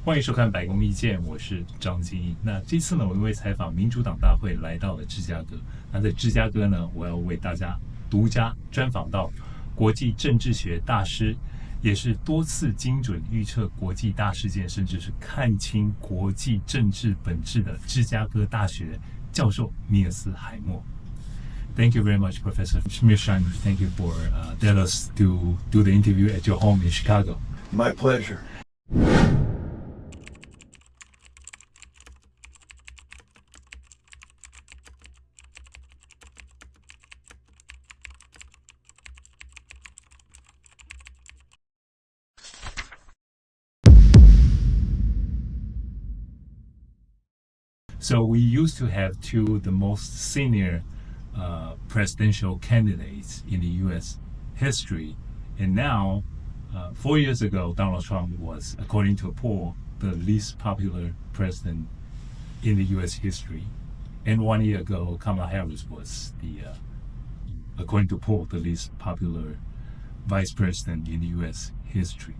欢迎收看《百工意见》，我是张金义。那这次呢，我因为采访民主党大会来到了芝加哥。那在芝加哥呢，我要为大家独家专访到国际政治学大师，也是多次精准预测国际大事件，甚至是看清国际政治本质的芝加哥大学教授米尔斯海默。Thank you very much, Professor Schmidt. Thank you for letting us to do the interview at your home in Chicago. My pleasure. So we used to have two of the most senior presidential candidates in the U.S. history, and now, 4 years ago, Donald Trump was, according to a poll, the least popular president in the U.S. history, and 1 year ago, Kamala Harris was according to a poll, the least popular vice president in the U.S. history.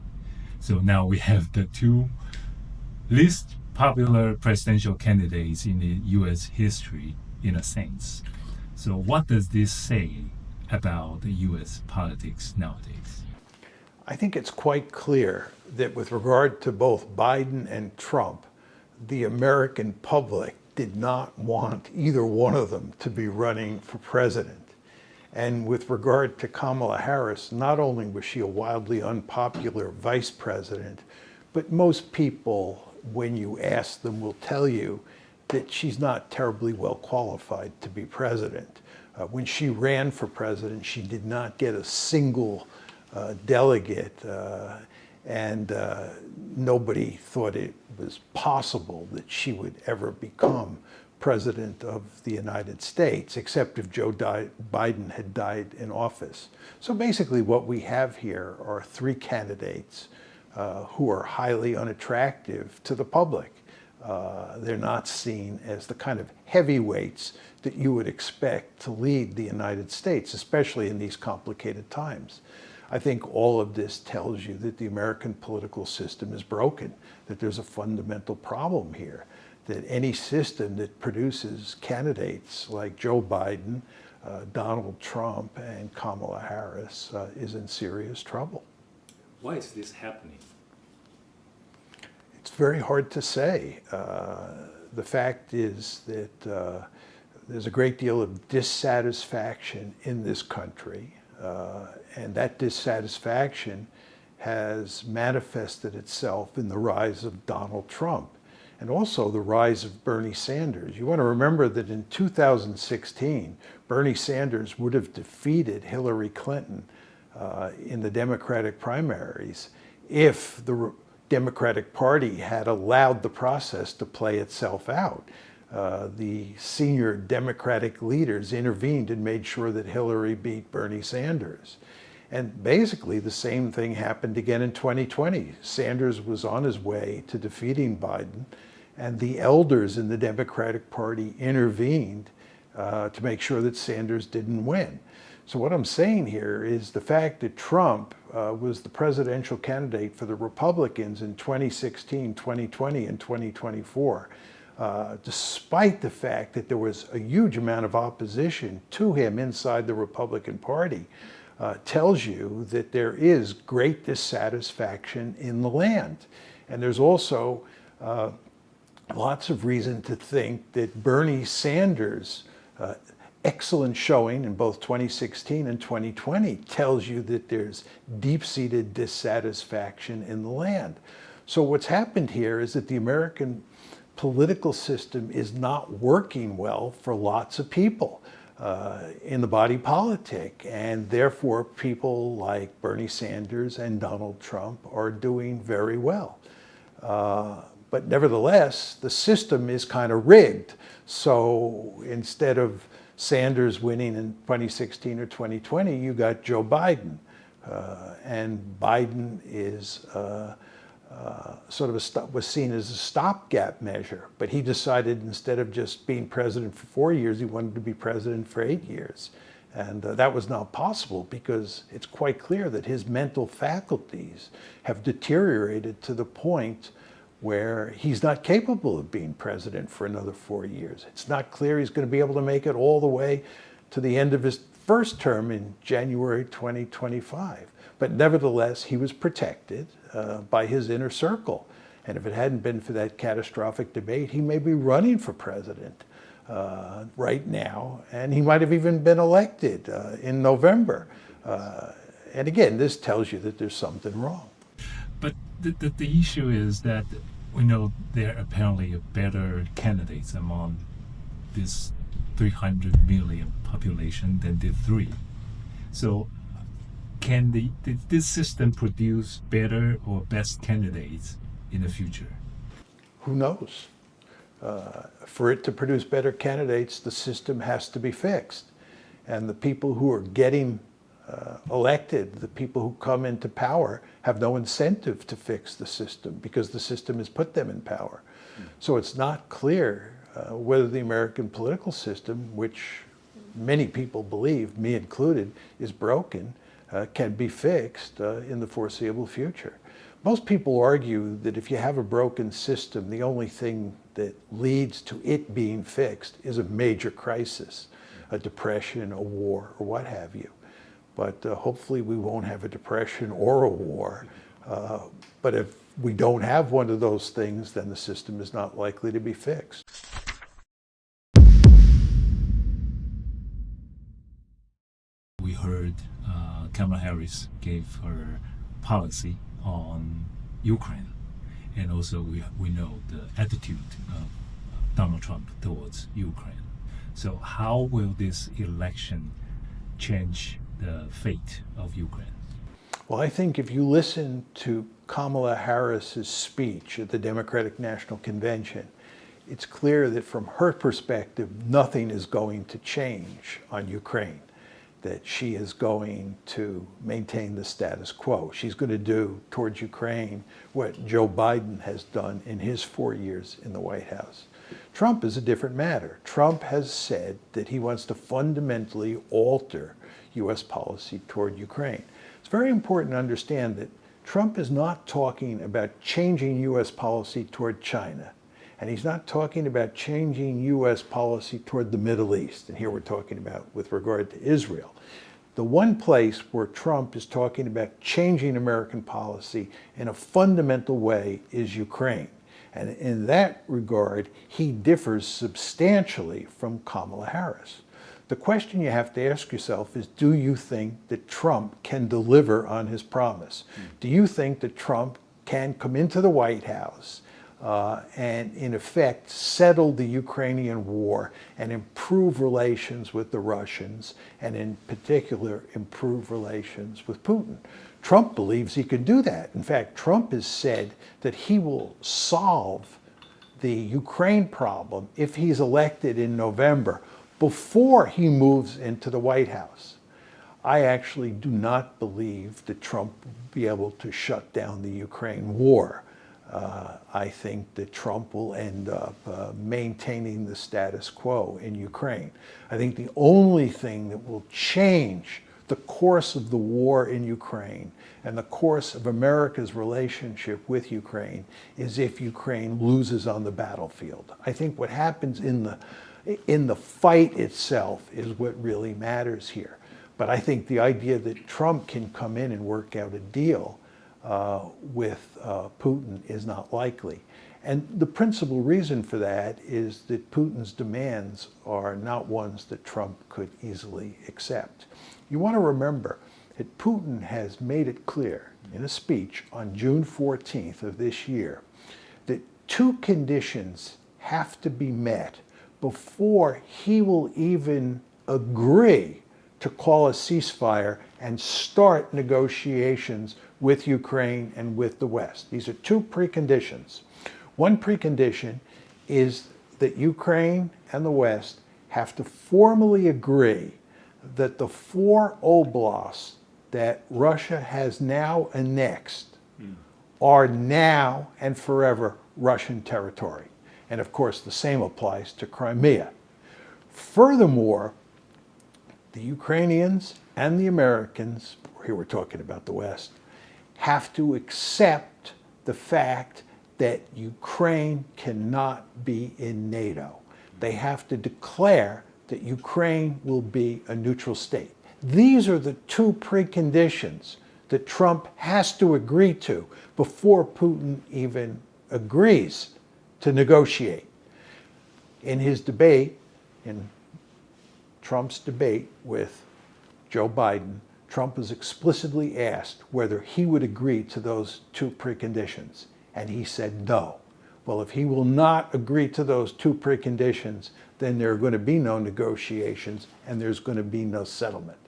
So now we have the two least popular presidential candidates in the U.S. history, in a sense. So what does this say about the U.S. politics nowadays? I think it's quite clear that with regard to both Biden and Trump, the American public did not want either one of them to be running for president. And with regard to Kamala Harris, not only was she a wildly unpopular vice president, but most people, when you ask them, will tell you that she's not terribly well qualified to be president. When she ran for president, she did not get a single delegate, and nobody thought it was possible that she would ever become president of the United States, except if Joe Biden had died in office. So basically what we have here are three candidates who are highly unattractive to the public. They're not seen as the kind of heavyweights that you would expect to lead the United States, especially in these complicated times. I think all of this tells you that the American political system is broken, that there's a fundamental problem here, that any system that produces candidates like Joe Biden, Donald Trump, and Kamala Harris is in serious trouble. Why is this happening? It's very hard to say. The fact is that there's a great deal of dissatisfaction in this country, and that dissatisfaction has manifested itself in the rise of Donald Trump and also the rise of Bernie Sanders. You want to remember that in 2016, Bernie Sanders would have defeated Hillary Clinton in the Democratic primaries if the Democratic Party had allowed the process to play itself out. The senior Democratic leaders intervened and made sure that Hillary beat Bernie Sanders. And basically the same thing happened again in 2020. Sanders was on his way to defeating Biden, and the elders in the Democratic Party intervened to make sure that Sanders didn't win. So what I'm saying here is the fact that Trump was the presidential candidate for the Republicans in 2016, 2020, and 2024, despite the fact that there was a huge amount of opposition to him inside the Republican Party, tells you that there is great dissatisfaction in the land. And there's also lots of reason to think that Bernie Sanders' excellent showing in both 2016 and 2020 tells you that there's deep-seated dissatisfaction in the land. So what's happened here is that the American political system is not working well for lots of people in the body politic, and therefore people like Bernie Sanders and Donald Trump are doing very well. But nevertheless, the system is kind of rigged. So instead of Sanders winning in 2016 or 2020, you got Joe Biden. And Biden is was seen as a stopgap measure, but he decided instead of just being president for 4 years, he wanted to be president for 8 years. And that was not possible because it's quite clear that his mental faculties have deteriorated to the point where he's not capable of being president for another 4 years. It's not clear he's going to be able to make it all the way to the end of his first term in January 2025. But nevertheless, he was protected by his inner circle. And if it hadn't been for that catastrophic debate, he may be running for president right now, and he might have even been elected in November. And again, this tells you that there's something wrong. But the issue is that we know there are apparently better candidates among this 300 million population than the three. So can this system produce better or best candidates in the future? Who knows? For it to produce better candidates, the system has to be fixed. And the people who are getting elected, the people who come into power, have no incentive to fix the system because the system has put them in power. So it's not clear whether the American political system, which many people believe, me included, is broken, can be fixed in the foreseeable future. Most people argue that if you have a broken system, the only thing that leads to it being fixed is a major crisis, a depression, a war, or what have you. But hopefully we won't have a depression or a war. But if we don't have one of those things, then the system is not likely to be fixed. We heard Kamala Harris gave her policy on Ukraine, and also we know the attitude of Donald Trump towards Ukraine. So how will this election change the fate of Ukraine? Well, I think if you listen to Kamala Harris's speech at the Democratic National Convention, it's clear that from her perspective, nothing is going to change on Ukraine, that she is going to maintain the status quo. She's going to do towards Ukraine what Joe Biden has done in his 4 years in the White House. Trump is a different matter. Trump has said that he wants to fundamentally alter U.S. policy toward Ukraine. It's very important to understand that Trump is not talking about changing U.S. policy toward China. And he's not talking about changing U.S. policy toward the Middle East. And here we're talking about with regard to Israel. The one place where Trump is talking about changing American policy in a fundamental way is Ukraine. And in that regard, he differs substantially from Kamala Harris. The question you have to ask yourself is, do you think that Trump can deliver on his promise? Do you think that Trump can come into the White House and in effect settle the Ukrainian war and improve relations with the Russians, and in particular improve relations with Putin? Trump believes he can do that. In fact, Trump has said that he will solve the Ukraine problem if he's elected in November before he moves into the White House. I actually do not believe that Trump will be able to shut down the Ukraine war. I think that Trump will end up maintaining the status quo in Ukraine. I think the only thing that will change the course of the war in Ukraine and the course of America's relationship with Ukraine is if Ukraine loses on the battlefield. I think what happens in the fight itself is what really matters here. But I think the idea that Trump can come in and work out a deal with Putin is not likely. And the principal reason for that is that Putin's demands are not ones that Trump could easily accept. You want to remember that Putin has made it clear in a speech on June 14th of this year that two conditions have to be met before he will even agree to call a ceasefire and start negotiations with Ukraine and with the West. These are two preconditions. One precondition is that Ukraine and the West have to formally agree that the 4 oblasts that Russia has now annexed are now and forever Russian territory. And of course, the same applies to Crimea. Furthermore, the Ukrainians and the Americans, here we're talking about the West, have to accept the fact that Ukraine cannot be in NATO. They have to declare that Ukraine will be a neutral state. These are the two preconditions that Trump has to agree to before Putin even agrees to negotiate. In his debate, in Trump's debate with Joe Biden, Trump was explicitly asked whether he would agree to those two preconditions, and he said no. Well, if he will not agree to those two preconditions, then there are going to be no negotiations and there's going to be no settlement.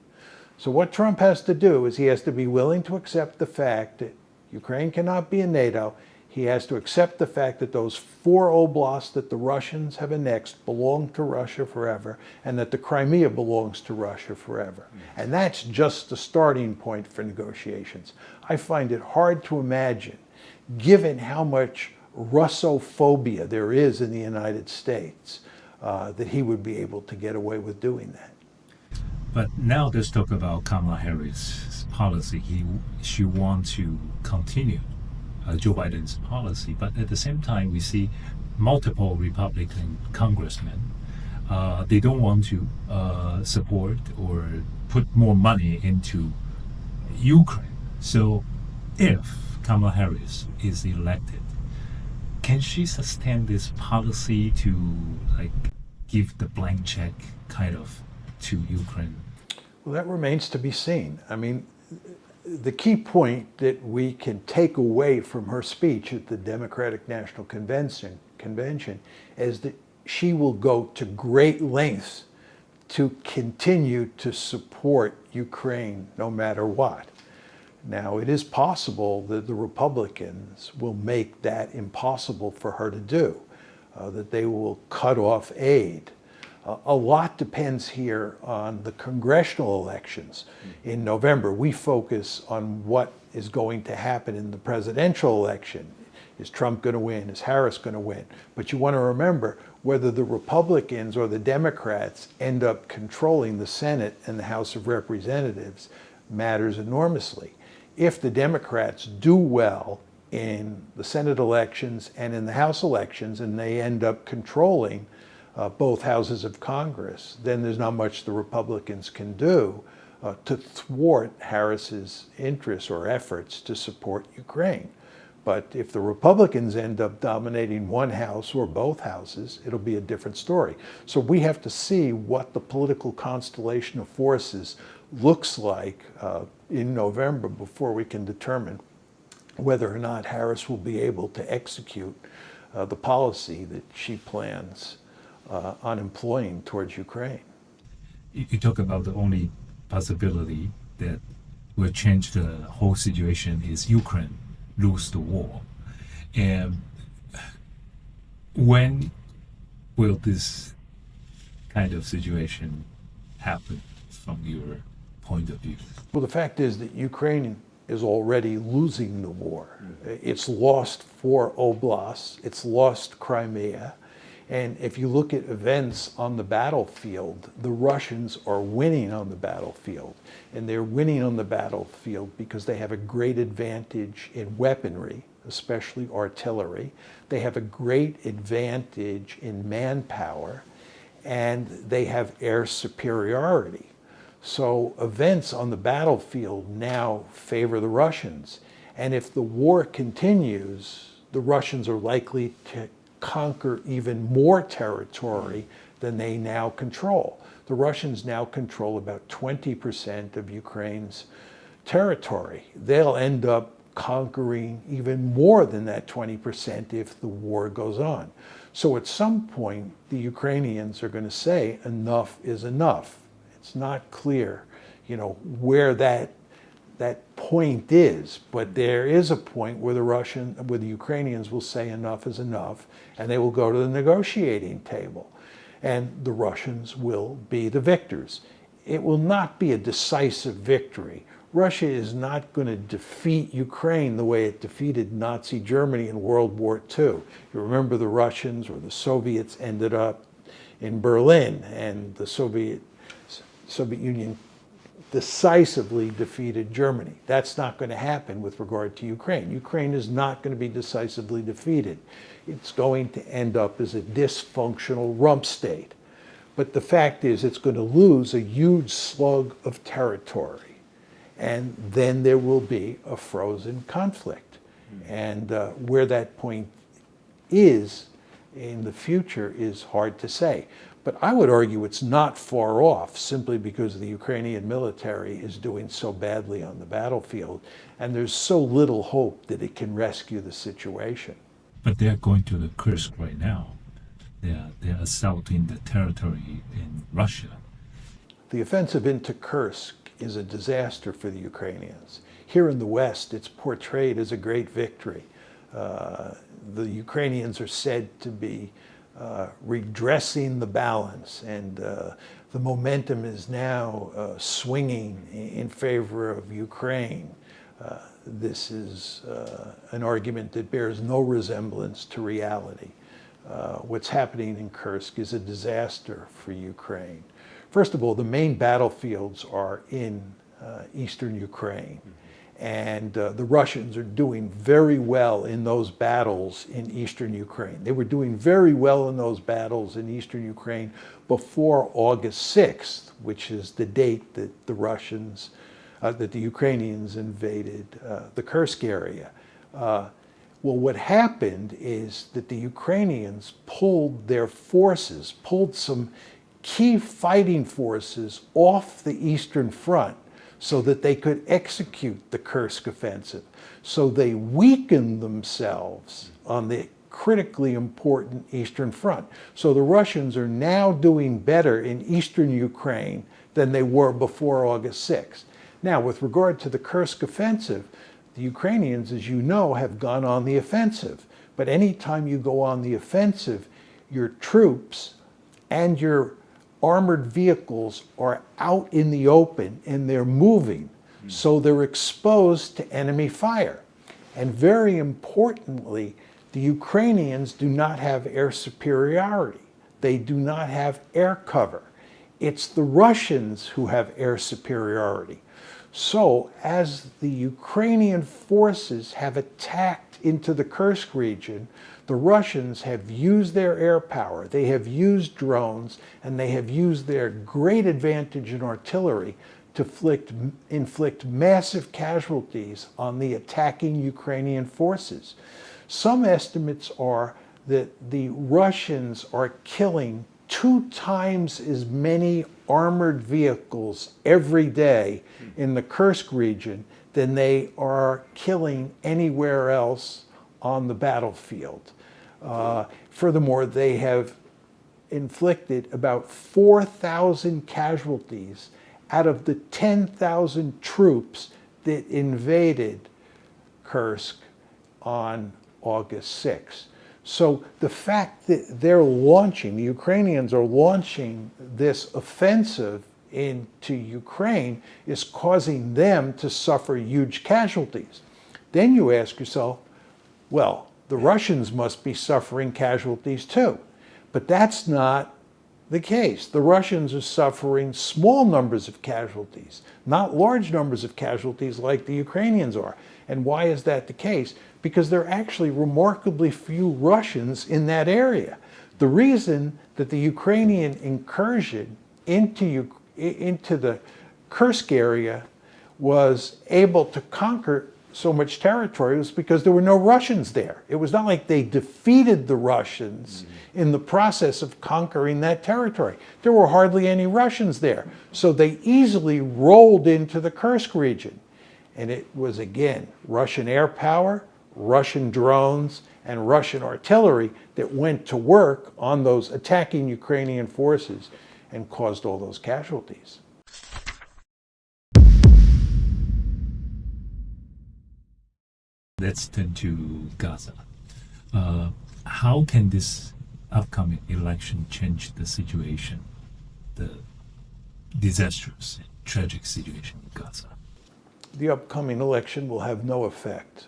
So what Trump has to do is he has to be willing to accept the fact that Ukraine cannot be in NATO. He has to accept the fact that those 4 oblasts that the Russians have annexed belong to Russia forever, and that the Crimea belongs to Russia forever. And that's just the starting point for negotiations. I find it hard to imagine, given how much Russophobia there is in the United States, that he would be able to get away with doing that. But now let's talk about Kamala Harris' policy. She wants to continue Joe Biden's policy, but at the same time, we see multiple Republican congressmen. They don't want to support or put more money into Ukraine. So if Kamala Harris is elected, can she sustain this policy to give the blank check kind of to Ukraine? Well, that remains to be seen. I mean, the key point that we can take away from her speech at the Democratic National Convention is that she will go to great lengths to continue to support Ukraine no matter what. Now, it is possible that the Republicans will make that impossible for her to do, that they will cut off aid. A lot depends here on the congressional elections in November. We focus on what is going to happen in the presidential election. Is Trump going to win? Is Harris going to win? But you want to remember, whether the Republicans or the Democrats end up controlling the Senate and the House of Representatives matters enormously. If the Democrats do well in the Senate elections and in the House elections, and they end up controlling both houses of Congress, then there's not much the Republicans can do to thwart Harris's interests or efforts to support Ukraine. But if the Republicans end up dominating one house or both houses, it'll be a different story. So we have to see what the political constellation of forces looks like in November before we can determine whether or not Harris will be able to execute the policy that she plans on employing towards Ukraine. You talk about the only possibility that will change the whole situation is Ukraine lose the war. And when will this kind of situation happen from your point of view? Well, the fact is that Ukraine is already losing the war. It's lost 4 oblasts, it's lost Crimea. And if you look at events on the battlefield, the Russians are winning on the battlefield. And they're winning on the battlefield because they have a great advantage in weaponry, especially artillery. They have a great advantage in manpower, and they have air superiority. So events on the battlefield now favor the Russians. And if the war continues, the Russians are likely to conquer even more territory than they now control. The Russians now control about 20% of Ukraine's territory. They'll end up conquering even more than that 20% if the war goes on. So at some point, the Ukrainians are going to say enough is enough. It's not clear, where that point is, but there is a point where the Ukrainians will say enough is enough, and they will go to the negotiating table, and the Russians will be the victors. It will not be a decisive victory. Russia is not going to defeat Ukraine the way it defeated Nazi Germany in World War II. You remember the Russians or the Soviets ended up in Berlin, and the Soviet Union decisively defeated Germany. That's not going to happen with regard to Ukraine. Ukraine is not going to be decisively defeated. It's going to end up as a dysfunctional rump state. But the fact is it's going to lose a huge slug of territory. And then there will be a frozen conflict. And where that point is in the future is hard to say. But I would argue it's not far off simply because the Ukrainian military is doing so badly on the battlefield, and there's so little hope that it can rescue the situation. But they're going to the Kursk right now. They're assaulting the territory in Russia. The offensive into Kursk is a disaster for the Ukrainians. Here in the West, it's portrayed as a great victory. The Ukrainians are said to be redressing the balance, and the momentum is now swinging in favor of Ukraine. This is an argument that bears no resemblance to reality. What's happening in Kursk is a disaster for Ukraine. First of all, the main battlefields are in eastern Ukraine. And the Russians are doing very well in those battles in eastern Ukraine. They were doing very well in those battles in eastern Ukraine before August 6th, which is the date that the Ukrainians invaded the Kursk area. Well, what happened is that the Ukrainians pulled some key fighting forces off the Eastern Front so that they could execute the Kursk offensive. So they weakened themselves on the critically important Eastern Front. So the Russians are now doing better in eastern Ukraine than they were before August 6th. Now, with regard to the Kursk offensive, the Ukrainians, as you know, have gone on the offensive. But anytime you go on the offensive, your troops and your armored vehicles are out in the open and they're moving, so they're exposed to enemy fire. And very importantly, the Ukrainians do not have air superiority. They do not have air cover. It's the Russians who have air superiority. So as the Ukrainian forces have attacked into the Kursk region, the Russians have used their air power, they have used drones, and they have used their great advantage in artillery to inflict massive casualties on the attacking Ukrainian forces. Some estimates are that the Russians are killing 2 times as many armored vehicles every day in the Kursk region than they are killing anywhere else on the battlefield. Furthermore, they have inflicted about 4,000 casualties out of the 10,000 troops that invaded Kursk on August 6th. So the fact that the Ukrainians are launching this offensive into Ukraine is causing them to suffer huge casualties. Then you ask yourself, well, the Russians must be suffering casualties too. But that's not the case. The Russians are suffering small numbers of casualties, not large numbers of casualties like the Ukrainians are. And why is that the case? Because there are actually remarkably few Russians in that area. The reason that the Ukrainian incursion into the Kursk area was able to conquer so much territory was because there were no Russians there. It was not like they defeated the Russians in the process of conquering that territory. There were hardly any Russians there. So they easily rolled into the Kursk region. And it was, again, Russian air power, Russian drones, and Russian artillery that went to work on those attacking Ukrainian forces and caused all those casualties. Let's turn to Gaza. How can this upcoming election change the situation, the disastrous, tragic situation in Gaza? The upcoming election will have no effect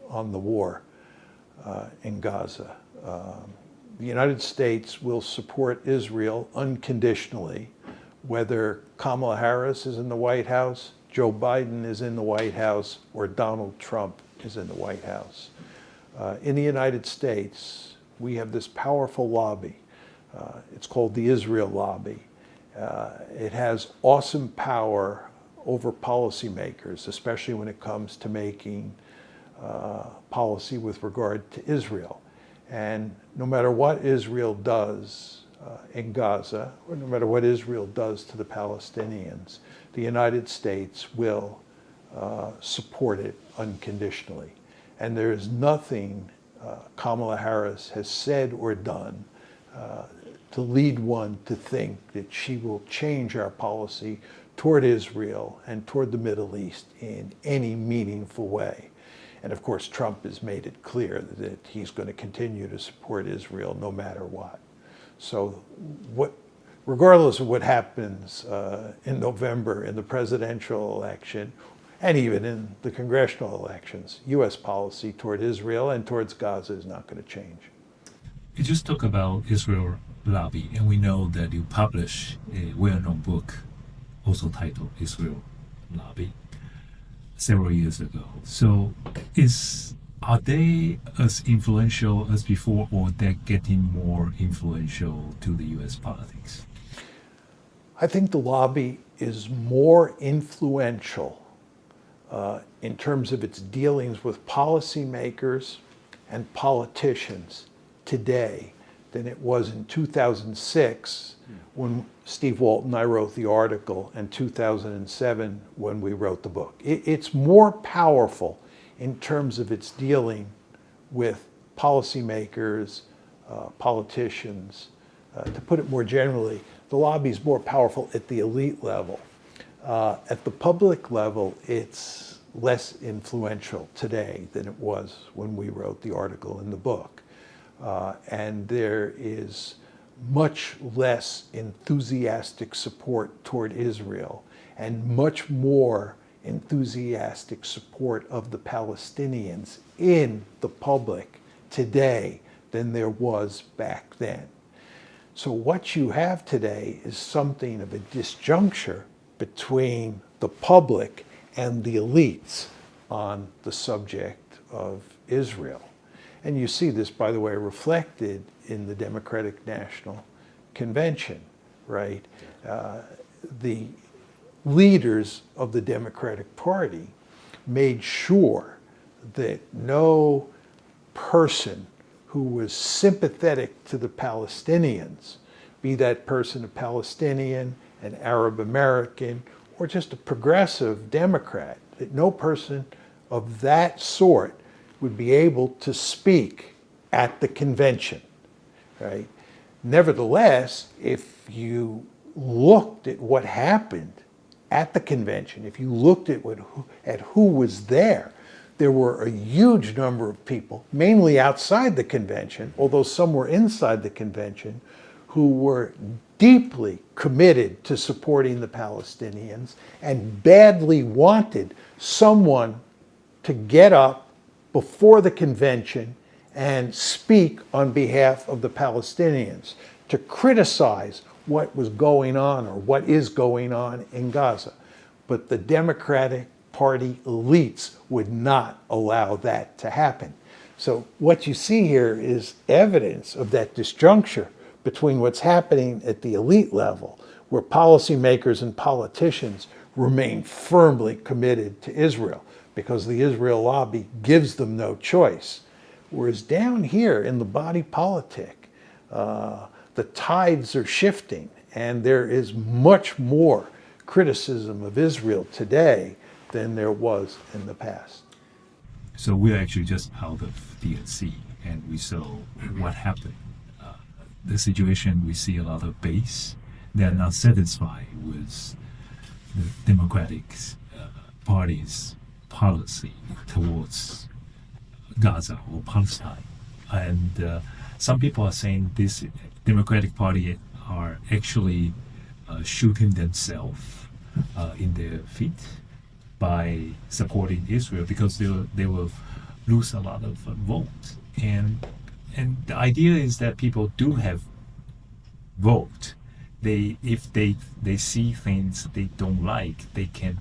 on the war in Gaza. The United States will support Israel unconditionally whether Kamala Harris is in the White House, Joe Biden is in the White House, or Donald Trump is in the White House. In the United States, we have this powerful lobby. It's called the Israel lobby. It has awesome power over policymakers, especially when it comes to making policy with regard to Israel. And no matter what Israel does in Gaza, or no matter what Israel does to the Palestinians, the United States will support it unconditionally. And there is nothing Kamala Harris has said or done to lead one to think that she will change our policy toward Israel and toward the Middle East in any meaningful way. And of course, Trump has made it clear that he's going to continue to support Israel no matter what. So regardless of what happens in November in the presidential election, and even in the congressional elections, U.S. policy toward Israel and towards Gaza is not going to change. You just talk about Israel lobby, and we know that you published a well-known book also titled Israel Lobby several years ago. So are they as influential as before, or they're getting more influential to the U.S. politics? I think the lobby is more influential in terms of its dealings with policymakers and politicians today than it was in 2006 when Steve Walton and I wrote the article, and 2007 when we wrote the book. It's more powerful in terms of its dealing with policymakers, politicians. To put it more generally, the lobby is more powerful at the elite level. At the public level, it's less influential today than it was when we wrote the article in the book. And there is much less enthusiastic support toward Israel and much more enthusiastic support of the Palestinians in the public today than there was back then. So what you have today is something of a disjuncture between the public and the elites on the subject of Israel. And you see this, by the way, reflected in the Democratic National Convention, right? The leaders of the Democratic Party made sure that no person who was sympathetic to the Palestinians, be that person a Palestinian, an Arab American, or just a progressive Democrat, that no person of that sort would be able to speak at the convention, right? Nevertheless, if you looked at what happened at the convention, if you looked at who was there, there were a huge number of people, mainly outside the convention, although some were inside the convention, who were deeply committed to supporting the Palestinians and badly wanted someone to get up before the convention and speak on behalf of the Palestinians, to criticize what was going on or what is going on in Gaza. But the Democratic Party elites would not allow that to happen. So what you see here is evidence of that disjuncture between what's happening at the elite level, where policymakers and politicians remain firmly committed to Israel, because the Israel lobby gives them no choice. Whereas down here in the body politic, the tides are shifting, and there is much more criticism of Israel today than there was in the past. So we're actually just out of DNC, and we saw what happened. The situation, we see a lot of base that are not satisfied with the Democratic Party's policy towards Gaza or Palestine. And some people are saying this Democratic Party are actually shooting themselves in their feet by supporting Israel, because they will lose a lot of votes. And the idea is that people do have vote if they see things they don't like, they can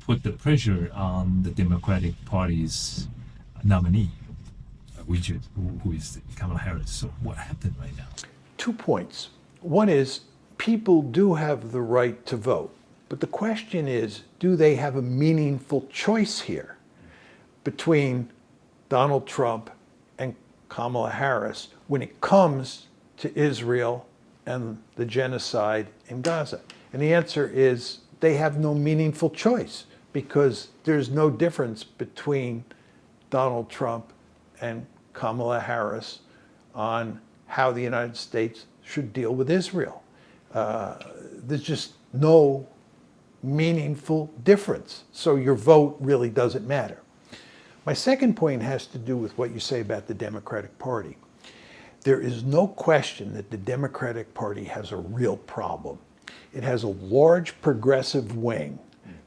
put the pressure on the Democratic Party's nominee, who is Kamala Harris. So what happened right now? 2 points. One is people do have the right to vote, but the question is, do they have a meaningful choice here between Donald Trump and Kamala Harris when it comes to Israel and the genocide in Gaza? And the answer is they have no meaningful choice, because there's no difference between Donald Trump and Kamala Harris on how the United States should deal with Israel. There's just no meaningful difference. So your vote really doesn't matter. My second point has to do with what you say about the Democratic Party. There is no question that the Democratic Party has a real problem. It has a large progressive wing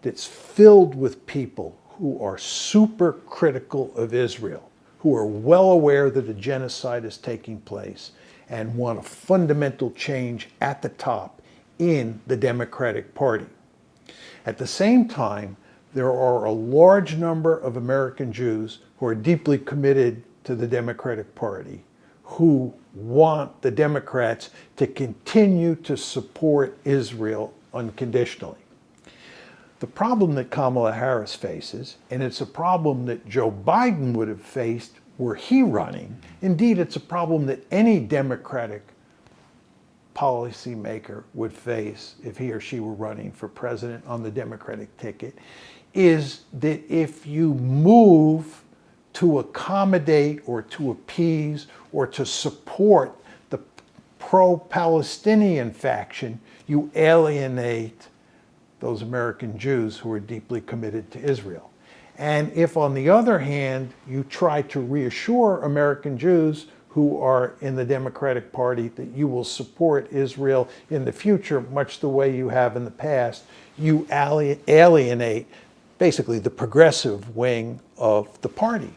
that's filled with people who are super critical of Israel, who are well aware that a genocide is taking place and want a fundamental change at the top in the Democratic Party. At the same time, there are a large number of American Jews who are deeply committed to the Democratic Party, who want the Democrats to continue to support Israel unconditionally. The problem that Kamala Harris faces, and it's a problem that Joe Biden would have faced were he running, indeed it's a problem that any Democratic policymaker would face if he or she were running for president on the Democratic ticket, is that if you move to accommodate or to appease or to support the pro-Palestinian faction, you alienate those American Jews who are deeply committed to Israel. And if, on the other hand, you try to reassure American Jews who are in the Democratic Party that you will support Israel in the future, much the way you have in the past, you alienate basically the progressive wing of the party.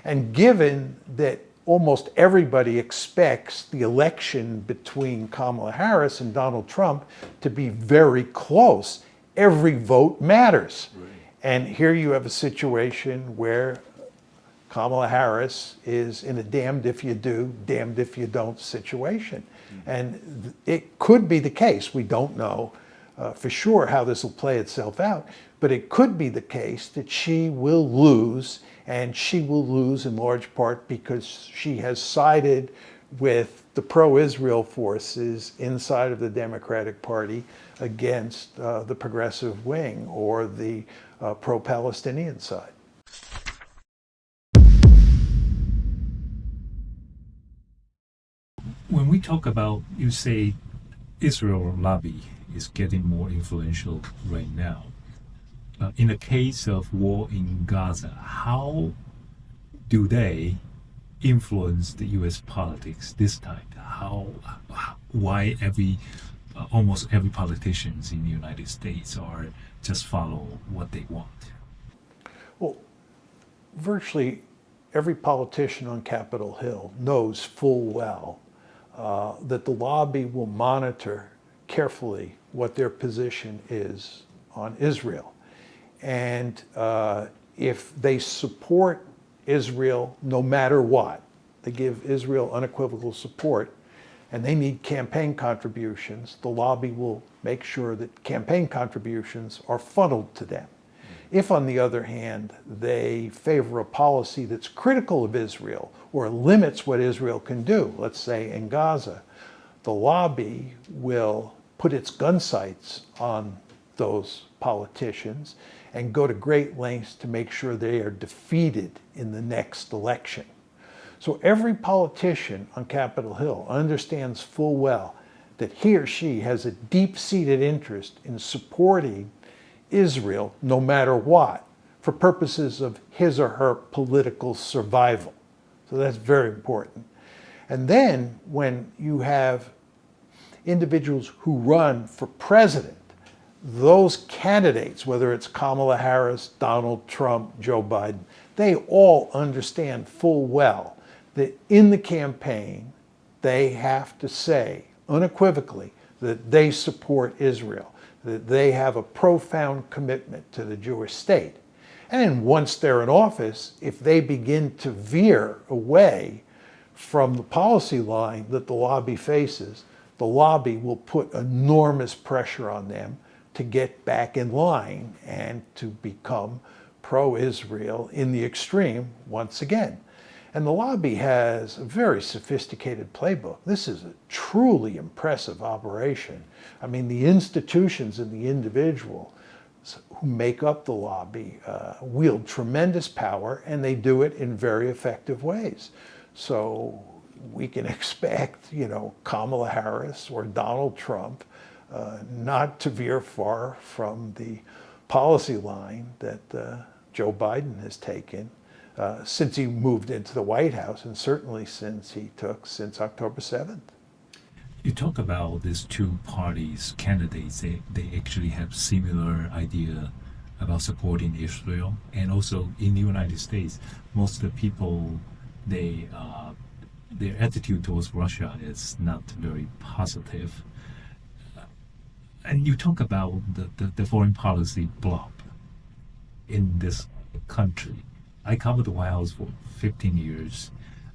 And given that almost everybody expects the election between Kamala Harris and Donald Trump to be very close, every vote matters. Right. And here you have a situation where Kamala Harris is in a damned if you do, damned if you don't situation. Mm-hmm. And it could be the case, we don't know for sure how this will play itself out, but it could be the case that she will lose, and she will lose in large part because she has sided with the pro-Israel forces inside of the Democratic Party against the progressive wing or the pro-Palestinian side. When we talk about, you say, Israel lobby is getting more influential right now. In the case of war in Gaza, how do they influence the U.S. politics this time? Why almost every politicians in the United States are just follow what they want? Well, virtually every politician on Capitol Hill knows full well that the lobby will monitor carefully what their position is on Israel. And if they support Israel no matter what, they give Israel unequivocal support, and they need campaign contributions, the lobby will make sure that campaign contributions are funneled to them. If, on the other hand, they favor a policy that's critical of Israel or limits what Israel can do, let's say in Gaza, the lobby will put its gun sights on those politicians and go to great lengths to make sure they are defeated in the next election. So every politician on Capitol Hill understands full well that he or she has a deep-seated interest in supporting Israel no matter what, for purposes of his or her political survival. So that's very important. And then when you have individuals who run for president, those candidates, whether it's Kamala Harris, Donald Trump, Joe Biden, they all understand full well that in the campaign, they have to say unequivocally that they support Israel, that they have a profound commitment to the Jewish state. And then once they're in office, if they begin to veer away from the policy line that the lobby faces, the lobby will put enormous pressure on them to get back in line and to become pro-Israel in the extreme once again. And the lobby has a very sophisticated playbook. This is a truly impressive operation. I mean, the institutions and the individuals who make up the lobby wield tremendous power, and they do it in very effective ways. So we can expect, Kamala Harris or Donald Trump not to veer far from the policy line that Joe Biden has taken since he moved into the White House, and certainly since October 7th. You talk about these two parties, candidates, they actually have similar idea about supporting Israel. And also in the United States, most of the people, their attitude towards Russia is not very positive. And you talk about the foreign policy blob in this country. I covered the White House for 15 years.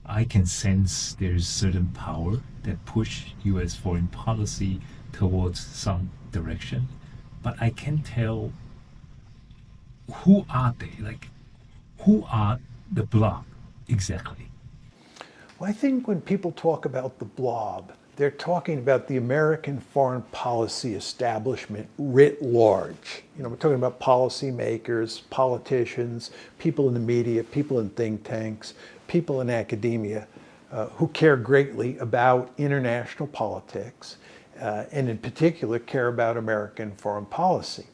I can sense there's certain power that push U.S. foreign policy towards some direction, but I can't tell who are they, who are the blob exactly? Well, I think when people talk about the blob, they're talking about the American foreign policy establishment writ large. We're talking about policymakers, politicians, people in the media, people in think tanks, people in academia who care greatly about international politics and in particular care about American foreign policy.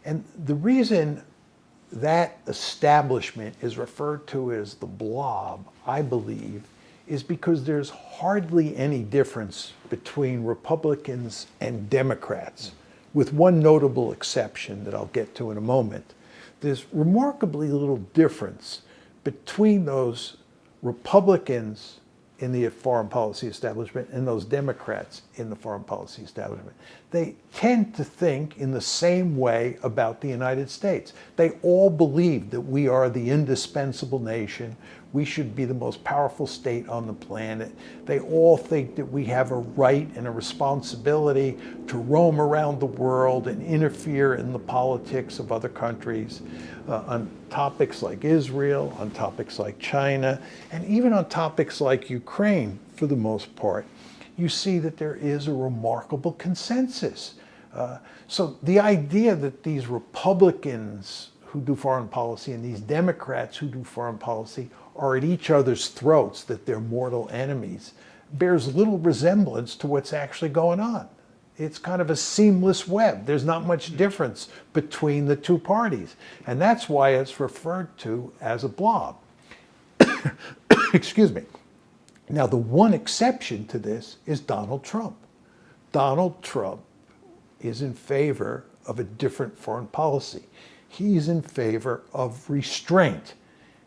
And the reason that establishment is referred to as the blob, I believe, is because there's hardly any difference between Republicans and Democrats, with one notable exception that I'll get to in a moment. There's remarkably little difference between those Republicans in the foreign policy establishment and those Democrats in the foreign policy establishment. They tend to think in the same way about the United States. They all believe that we are the indispensable nation. We should be the most powerful state on the planet. They all think that we have a right and a responsibility to roam around the world and interfere in the politics of other countries on topics like Israel, on topics like China, and even on topics like Ukraine, for the most part. You see that there is a remarkable consensus. So the idea that these Republicans who do foreign policy and these Democrats who do foreign policy are at each other's throats, that they're mortal enemies, bears little resemblance to what's actually going on. It's kind of a seamless web. There's not much difference between the two parties. And that's why it's referred to as a blob. Excuse me. Now, the one exception to this is Donald Trump. Donald Trump is in favor of a different foreign policy. He's in favor of restraint.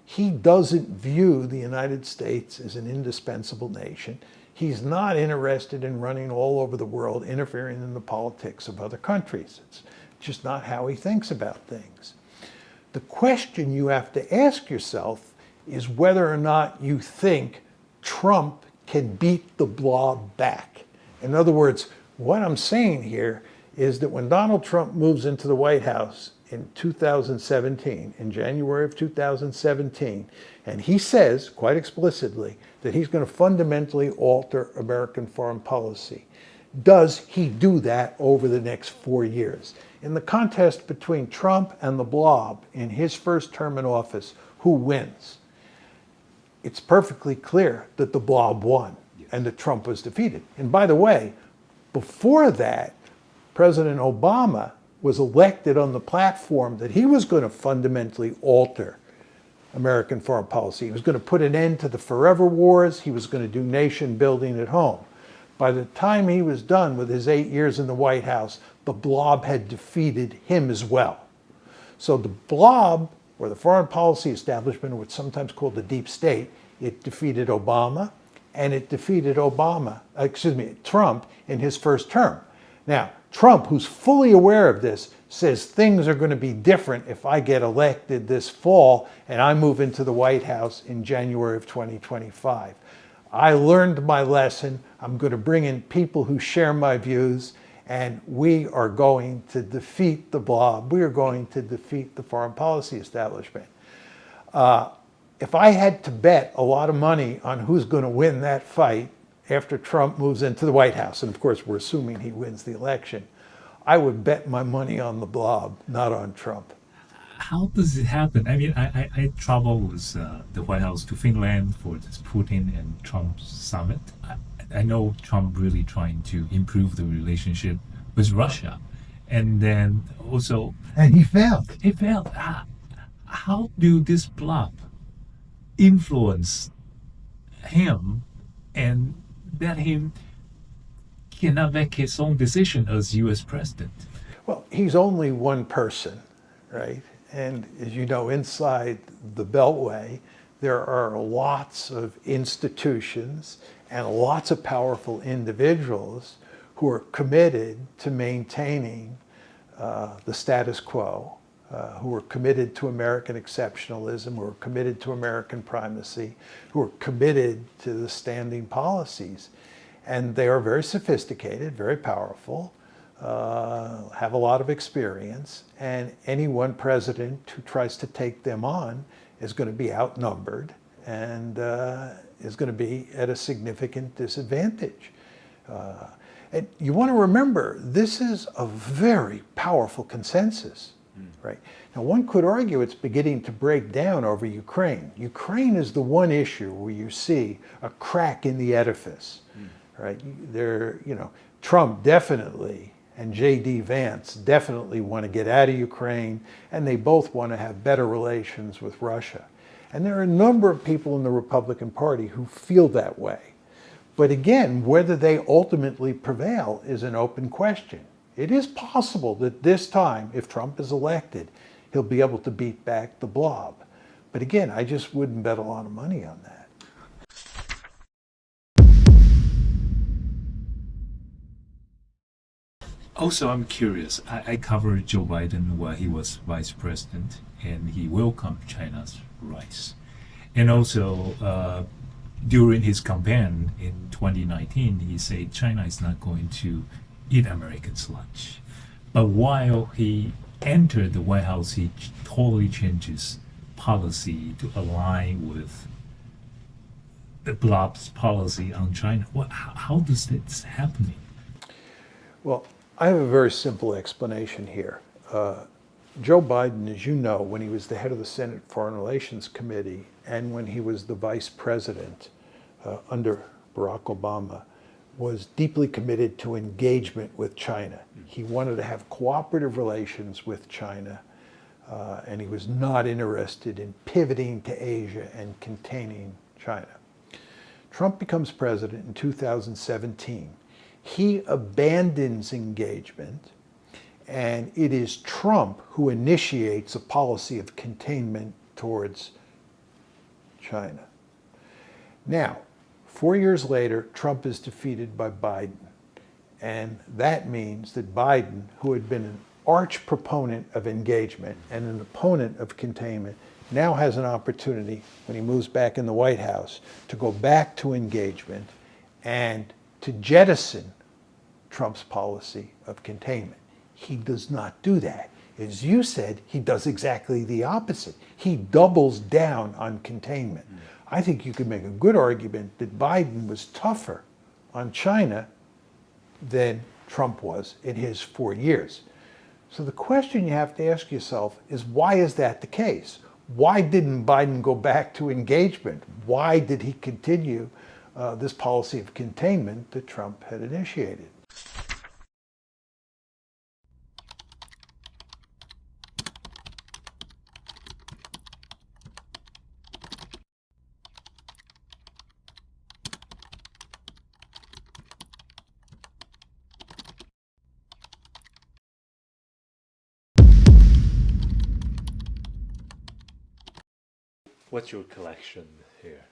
He doesn't view the United States as an indispensable nation. He's not interested in running all over the world, interfering in the politics of other countries. It's just not how he thinks about things. The question you have to ask yourself is whether or not you think Trump can beat the blob back. In other words, what I'm saying here is that when Donald Trump moves into the White House in 2017, in January of 2017, and he says quite explicitly that he's going to fundamentally alter American foreign policy, does he do that over the next 4 years? In the contest between Trump and the blob in his first term in office, who wins? It's perfectly clear that the blob won and that Trump was defeated. And by the way, before that, President Obama was elected on the platform that he was going to fundamentally alter American foreign policy. He was going to put an end to the forever wars. He was going to do nation building at home. By the time he was done with his 8 years in the White House, the blob had defeated him as well. So the blob, or the foreign policy establishment, or what's sometimes called the deep state, it defeated Obama, and it defeated Trump in his first term. Now, Trump, who's fully aware of this, says things are going to be different if I get elected this fall and I move into the White House in January of 2025. I learned my lesson. I'm going to bring in people who share my views, and we are going to defeat the blob. We are going to defeat the foreign policy establishment. If I had to bet a lot of money on who's going to win that fight after Trump moves into the White House, and of course we're assuming he wins the election, I would bet my money on the blob, not on Trump. How does it happen? I mean, I travel with the White House to Finland for this Putin and Trump summit. I know Trump really trying to improve the relationship with Russia. And then also... And he failed. He failed. How do this blob influence him and that him cannot make his own decision as U.S. president? Well, he's only one person, right? And as you know, inside the Beltway, there are lots of institutions and lots of powerful individuals who are committed to maintaining the status quo, who are committed to American exceptionalism, who are committed to American primacy, who are committed to the standing policies. And they are very sophisticated, very powerful, have a lot of experience, and any one president who tries to take them on is going to be outnumbered and is going to be at a significant disadvantage. And you want to remember, this is a very powerful consensus, right? Now, one could argue it's beginning to break down over Ukraine. Ukraine is the one issue where you see a crack in the edifice, right? Trump definitely and J.D. Vance definitely want to get out of Ukraine, and they both want to have better relations with Russia. And there are a number of people in the Republican Party who feel that way. But again, whether they ultimately prevail is an open question. It is possible that this time, if Trump is elected, he'll be able to beat back the blob. But again, I just wouldn't bet a lot of money on that. Also, I'm curious. I covered Joe Biden while he was vice president, and he welcomed China's rise. And also, during his campaign in 2019, he said China is not going to eat Americans' lunch. But while he entered the White House, he totally changes policy to align with the blob's policy on China. How does this happen? Well, I have a very simple explanation here. Joe Biden, as you know, when he was the head of the Senate Foreign Relations Committee and when he was the vice president under Barack Obama, was deeply committed to engagement with China. He wanted to have cooperative relations with China, and he was not interested in pivoting to Asia and containing China. Trump becomes president in 2017. He abandons engagement, and it is Trump who initiates a policy of containment towards China. Now, 4 years later, Trump is defeated by Biden, and that means that Biden, who had been an arch proponent of engagement and an opponent of containment, now has an opportunity, when he moves back in the White House, to go back to engagement and to jettison Trump's policy of containment. He does not do that. As you said, he does exactly the opposite. He doubles down on containment. I think you could make a good argument that Biden was tougher on China than Trump was in his 4 years. So the question you have to ask yourself is, why is that the case? Why didn't Biden go back to engagement? Why did he continue this policy of containment that Trump had initiated? What's your collection here?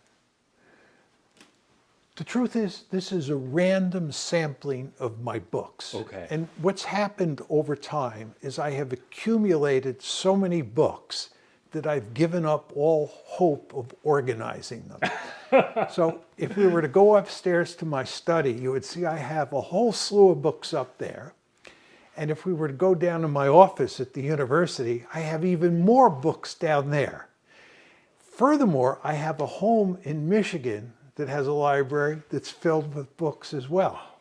The truth is, this is a random sampling of my books. Okay. And what's happened over time is I have accumulated so many books that I've given up all hope of organizing them. So if we were to go upstairs to my study, you would see I have a whole slew of books up there. And if we were to go down to my office at the university, I have even more books down there. Furthermore, I have a home in Michigan that has a library that's filled with books as well.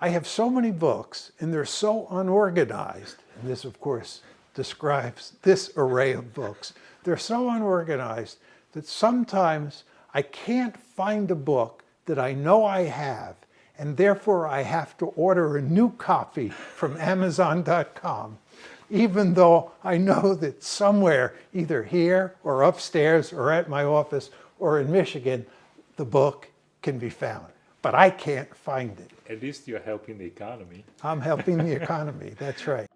I have so many books, and they're so unorganized, and this, of course, describes this array of books. They're so unorganized that sometimes I can't find a book that I know I have, and therefore I have to order a new copy from Amazon.com, even though I know that somewhere, either here or upstairs or at my office or in Michigan, the book can be found. But I can't find it. At least you're helping the economy. I'm helping the economy, that's right.